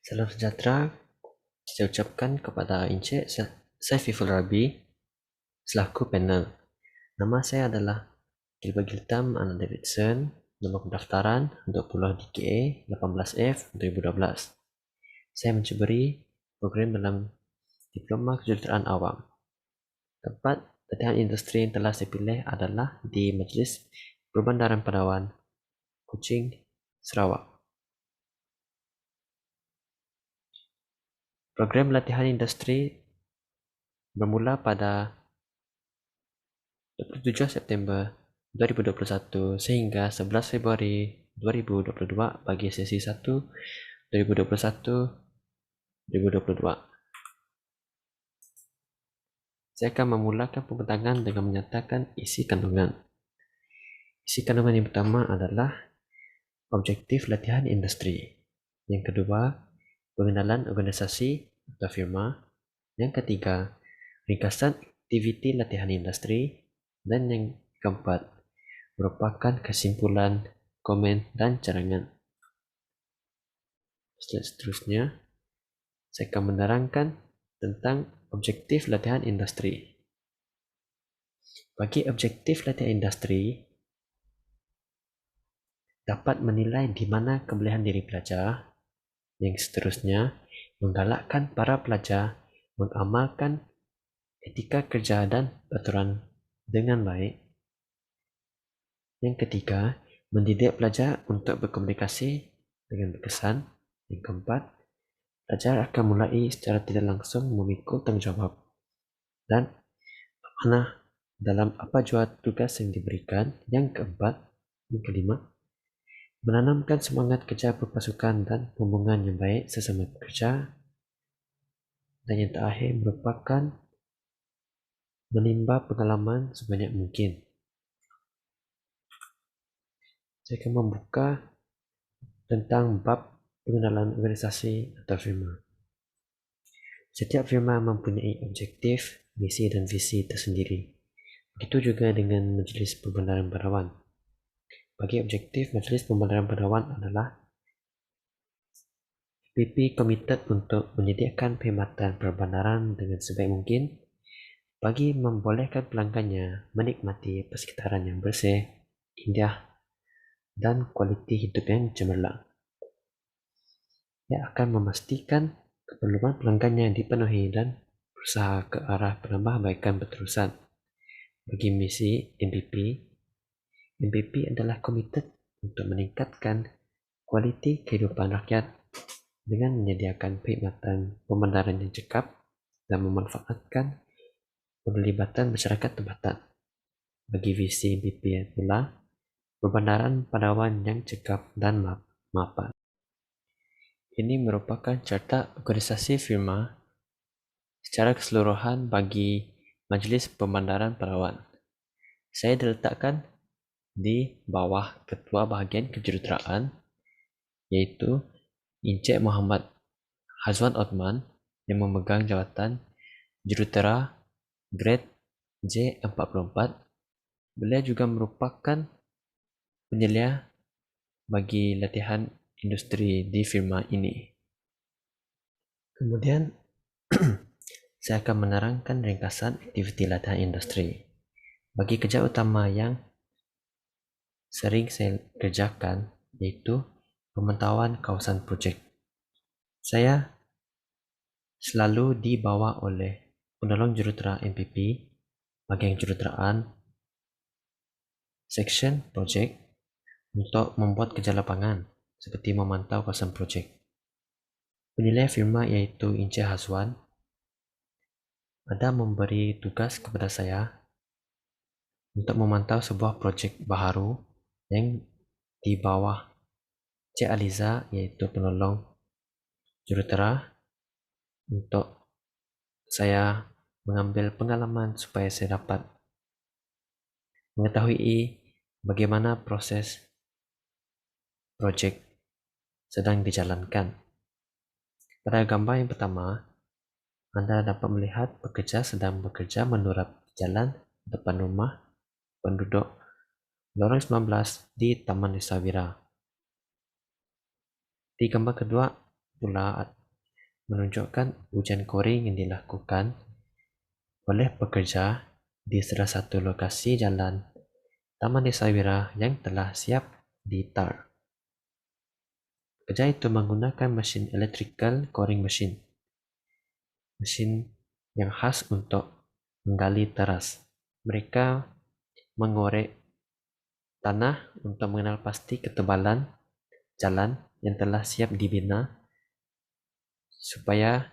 Salam sejahtera, saya ucapkan kepada Encik Saiful Rabi selaku panel. Nama saya adalah Gilbert Giltam Anna Davidson, nombor pendaftaran untuk Pulau DKA 18F 2012. Saya mencuburi program dalam Diploma Kejuruteraan Awam. Tempat latihan industri yang telah saya pilih adalah di Majlis Perbandaran Padawan, Kuching, Sarawak. Program latihan industri bermula pada 27 September 2021 sehingga 11 Februari 2022 bagi sesi 1 2021-2022. Saya akan memulakan pembentangan dengan menyatakan isi kandungan. Isi kandungan yang pertama adalah objektif latihan industri. Yang kedua, pengenalan organisasi atau firma. Yang ketiga, ringkasan aktiviti latihan industri. Dan yang keempat, merupakan kesimpulan, komen, dan cadangan. Seterusnya, saya akan menerangkan tentang objektif latihan industri. Bagi objektif latihan industri, dapat menilai di mana kebolehan diri pelajar. Yang seterusnya, menggalakkan para pelajar mengamalkan etika kerja dan peraturan dengan baik. Yang ketiga, mendidik pelajar untuk berkomunikasi dengan berkesan. Yang keempat, pelajar akan mulai secara tidak langsung memikul tanggungjawab dan amanah dalam apa jua tugas yang diberikan. Yang keempat, yang kelima, menanamkan semangat kerja berpasukan dan hubungan yang baik sesama pekerja. Dan yang terakhir merupakan menimba pengalaman sebanyak mungkin. Saya akan membuka tentang bab pengenalan organisasi atau firma. Setiap firma mempunyai objektif, misi dan visi tersendiri. Begitu juga dengan Majlis Perbandaran Padawan. Bagi objektif Majlis Perbandaran Padawan adalah PP komited untuk menyediakan perkhidmatan perbandaran dengan sebaik mungkin bagi membolehkan pelanggannya menikmati persekitaran yang bersih, indah dan kualiti hidup yang cemerlang. Ia akan memastikan keperluan pelanggannya dipenuhi dan berusaha ke arah penambahbaikan berterusan. Bagi misi MPP adalah komited untuk meningkatkan kualiti kehidupan rakyat dengan menyediakan perkhidmatan perbandaran yang cekap dan memanfaatkan penglibatan masyarakat tempatan. Bagi visi MPP pula, perbandaran padawan yang cekap dan mapan. Ini merupakan carta organisasi firma secara keseluruhan bagi Majlis Perbandaran Padawan. Saya diletakkan di bawah Ketua Bahagian Kejuruteraan, iaitu Encik Muhammad Hazwan Othman yang memegang jawatan Jurutera Grade J44. Beliau juga merupakan penyelia bagi latihan industri di firma ini. Kemudian saya akan menerangkan ringkasan aktiviti latihan industri. Bagi kerja utama yang sering saya kerjakan yaitu pemantauan kawasan projek. Saya selalu dibawa oleh penolong jurutera MPP, bagian juruteraan, section projek untuk membuat kerja lapangan seperti memantau kawasan projek. Penilai firma iaitu Encik Hazwan ada memberi tugas kepada saya untuk memantau sebuah projek baharu yang di bawah Cik Aliza iaitu penolong jurutera untuk saya mengambil pengalaman supaya saya dapat mengetahui bagaimana proses projek sedang dijalankan. Pada gambar yang pertama, Anda dapat melihat pekerja sedang bekerja menurap jalan depan rumah penduduk Lorong 19 di Taman Desa Wira. Di gambar kedua pula menunjukkan ujian coding yang dilakukan oleh pekerja di salah satu lokasi jalan Taman Desa Wira yang telah siap ditar. Pekerja itu menggunakan mesin electrical coring machine, mesin yang khas untuk menggali teras. Mereka mengorek tanah untuk mengenal pasti ketebalan jalan yang telah siap dibina supaya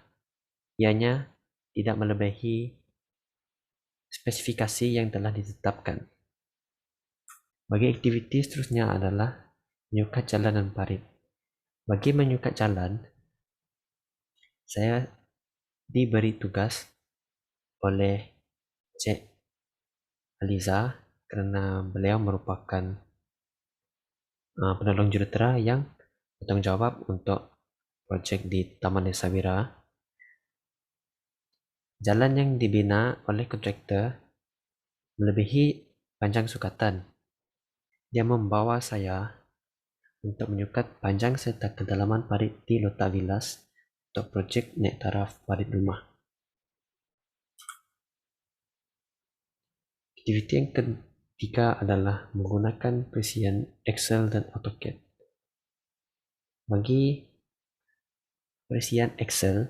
ianya tidak melebihi spesifikasi yang telah ditetapkan. Bagi aktiviti seterusnya adalah menyukat jalan dan parit. Bagi menyukat jalan, saya diberi tugas oleh Cik Aliza kerana beliau merupakan penolong jurutera yang bertanggungjawab untuk projek di Taman Desa Wira. Jalan yang dibina oleh kontraktor melebihi panjang sukatan. Dia membawa saya untuk menyukat panjang serta kedalaman parit di Lota Villas untuk projek naik taraf parit rumah. Aktiviti yang ketiga adalah menggunakan perisian Excel dan AutoCAD. Bagi perisian Excel,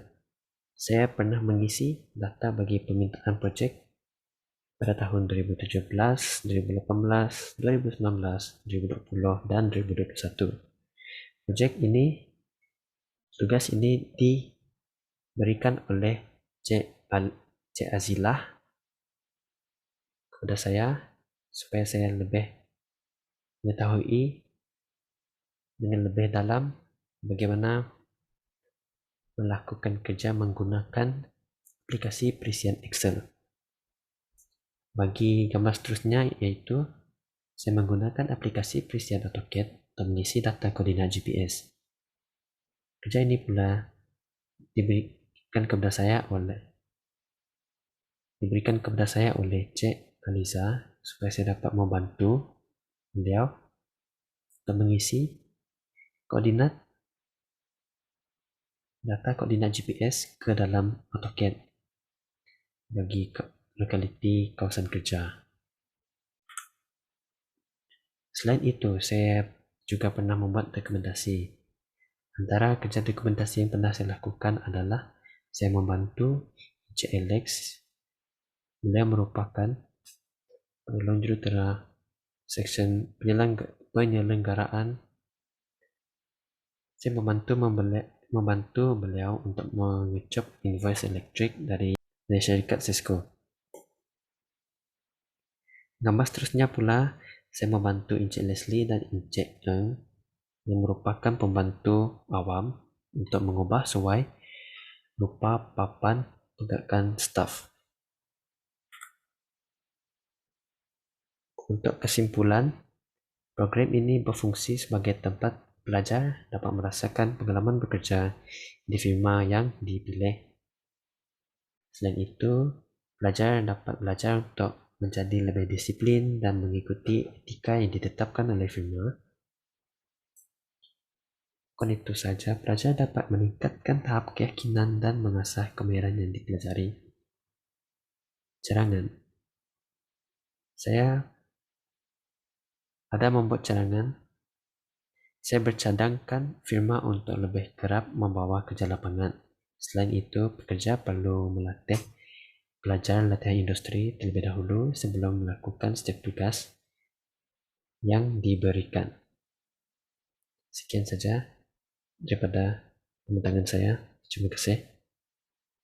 saya pernah mengisi data bagi permintaan projek pada tahun 2017, 2018, 2019, 2020, dan 2021. Tugas ini diberikan oleh Cik Azilah kepada saya supaya saya lebih mengetahui dengan lebih dalam bagaimana melakukan kerja menggunakan aplikasi perisian Excel. Bagi gambar seterusnya iaitu saya menggunakan aplikasi perisian AutoCAD untuk mengisi data koordinat GPS. Kerja ini pula diberikan kepada saya oleh Cik Aliza supaya saya dapat membantu beliau untuk mengisi data koordinat GPS ke dalam AutoCAD bagi lokaliti kawasan kerja. Selain itu, saya juga pernah membuat dokumentasi. Antara kerja dokumentasi yang pernah saya lakukan adalah saya membantu Encik Alex. Beliau merupakan penolong jurutera section penyelenggaraan. Saya membantu beliau untuk mengecup invoice elektrik dari syarikat Cisco. Gambar seterusnya pula saya membantu Encik Leslie dan Encik Eng yang merupakan pembantu awam untuk mengubah sesuai rupa papan pergerakan staf. Untuk kesimpulan, program ini berfungsi sebagai tempat pelajar dapat merasakan pengalaman bekerja di firma yang dipilih. Selain itu, pelajar dapat belajar untuk menjadi lebih disiplin dan mengikuti etika yang ditetapkan oleh firma. Bukan itu saja, pelajar dapat meningkatkan tahap keyakinan dan mengasah kemahiran yang dipelajari. Carangan. Saya ada membuat cadangan. Saya bercadangkan firma untuk lebih kerap membawa kerja lapangan. Selain itu, pekerja perlu melatih pelajar latihan industri terlebih dahulu sebelum melakukan setiap tugas yang diberikan. Sekian saja daripada pembentangan saya. Terima kasih.